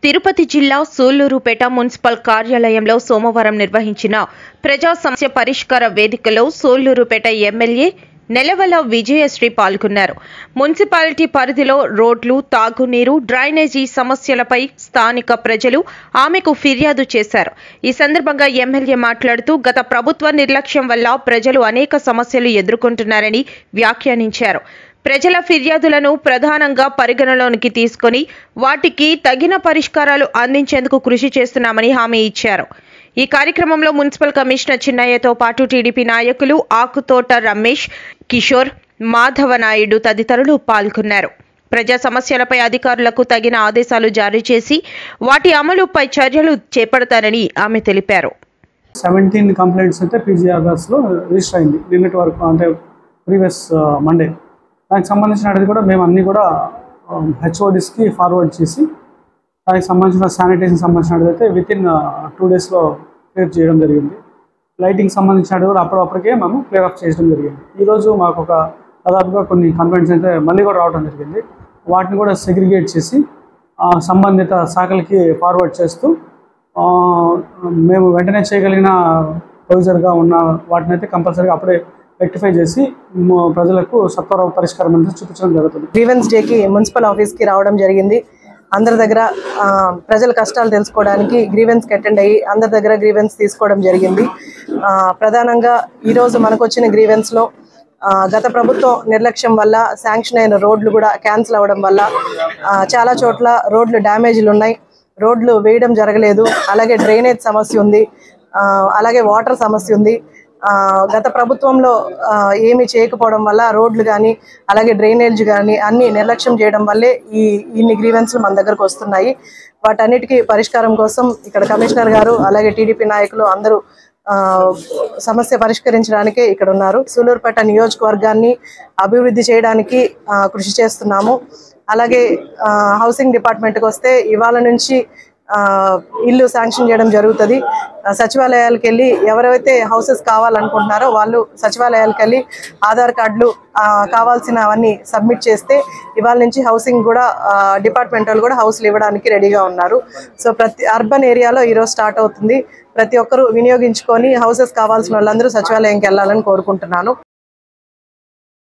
తిరుపతి జిల్లా సూళ్లూరుపేట మున్సిపల్ కార్యాలయంలో సోమవారం నిర్వహించిన ప్రజా సమస్య పరిష్కార వేదికలో సూళ్లూరుపేట ఎమ్మెల్యే నెలవల విజయశ్రీ పాల్గొన్నారు. మున్సిపాలిటీ పరిధిలో రోడ్లు, తాగునీరు, డ్రైనేజీ సమస్యలపై స్థానిక ప్రజలు ఆమెకు ఫిర్యాదు చేశారు. ఈ సందర్భంగా ఎమ్మెల్యే మాట్లాడుతూ గత ప్రభుత్వ నిర్లక్ష్యం వల్ల ప్రజలు అనేక సమస్యలు ఎదుర్కొంటున్నారని వ్యాఖ్యానించారు. ప్రజల ఫిర్యాదులను ప్రధానంగా పరిగణలోనికి తీసుకుని వాటికి తగిన పరిష్కారాలు అందించేందుకు కృషి చేస్తున్నామని హామీ ఇచ్చారు. ఈ కార్యక్రమంలో మున్సిపల్ కమిషనర్ చిన్నయ్యతో పాటు టీడీపీ నాయకులు ఆకుతోట రమేష్, కిషోర్, మాధవనాయుడు తదితరులు పాల్గొన్నారు. ప్రజా సమస్యలపై అధికారులకు తగిన ఆదేశాలు జారీ చేసి వాటి అమలుపై చర్యలు చేపడతారని ఆమె తెలిపారు. 17 కంప్లైంట్స్ అయితే పీజీఆర్ఎస్లో రిజిస్టర్ అయింది నిన్నటి వరకు, అంటే ప్రీవియస్ మండే. దానికి సంబంధించినది కూడా మేము అన్నీ కూడా హెచ్ఓడిస్కి ఫార్వర్డ్ చేసి దానికి సంబంధించిన శానిటేషన్ సంబంధించినది అయితే వితిన్ 2 డేస్లో క్లియర్ చేయడం జరిగింది. లైటింగ్ సంబంధించినది కూడా అప్పటికే మేము క్లియర్ ఆఫ్ చేయడం జరిగింది. ఈరోజు మాకు దాదాపుగా కొన్ని కంప్లైంట్స్ అయితే మళ్ళీ కూడా రావడం జరిగింది. వాటిని కూడా సెగ్రిగేట్ చేసి సంబంధిత శాఖలకి ఫార్వర్డ్ చేస్తూ మేము వెంటనే చేయగలిగిన ప్రొవిజర్గా ఉన్న వాటిని అయితే కంపల్సరీగా అప్పుడే రెక్టిఫై చేసి ప్రజలకు సత్వర పరిష్కారం అనేది చూపించడం జరుగుతుంది. గ్రీవెన్స్ డేకి మున్సిపల్ ఆఫీస్కి రావడం జరిగింది. అందరి దగ్గర ప్రజల కష్టాలు తెలుసుకోవడానికి గ్రీవెన్స్కి అటెండ్ అయ్యి అందరి దగ్గర గ్రీవెన్స్ తీసుకోవడం జరిగింది. ప్రధానంగా ఈరోజు మనకు వచ్చిన గ్రీవెన్స్లో గత ప్రభుత్వం నిర్లక్ష్యం వల్ల శాంక్షన్ అయిన రోడ్లు కూడా క్యాన్సిల్ అవ్వడం వల్ల చాలా చోట్ల రోడ్లు డ్యామేజ్లు ఉన్నాయి, రోడ్లు వేయడం జరగలేదు. అలాగే డ్రైనేజ్ సమస్య ఉంది, అలాగే వాటర్ సమస్య ఉంది. గత ప్రభుత్వంలో ఏమీ చేయకపోవడం వల్ల రోడ్లు కానీ అలాగే డ్రైనేజ్ కానీ అన్ని నిర్లక్ష్యం చేయడం వల్లే ఇన్ని గ్రీవెన్స్లు మన దగ్గరకు వస్తున్నాయి. వాటన్నిటికీ పరిష్కారం కోసం ఇక్కడ కమిషనర్ గారు అలాగే టీడీపీ నాయకులు అందరూ సమస్య పరిష్కరించడానికే ఇక్కడ ఉన్నారు. సూళ్లూరుపేట నియోజకవర్గాన్ని అభివృద్ధి చేయడానికి కృషి చేస్తున్నాము. అలాగే హౌసింగ్ డిపార్ట్మెంట్కి వస్తే ఇవాళ నుంచి ఇల్లు శాంక్షన్ చేయడం జరుగుతుంది. సచివాలయాలకు వెళ్ళి ఎవరైతే హౌసెస్ కావాలనుకుంటున్నారో వాళ్ళు సచివాలయాలకు వెళ్ళి ఆధార్ కార్డులు కావాల్సినవన్నీ సబ్మిట్ చేస్తే ఇవాళ నుంచి హౌసింగ్ కూడా డిపార్ట్మెంట్ వాళ్ళు కూడా హౌస్లు ఇవ్వడానికి రెడీగా ఉన్నారు. సో ప్రతి అర్బన్ ఏరియాలో ఈరోజు స్టార్ట్ అవుతుంది. ప్రతి ఒక్కరూ వినియోగించుకొని హౌసెస్ కావాల్సిన వాళ్ళందరూ సచివాలయంకి వెళ్ళాలని కోరుకుంటున్నాను.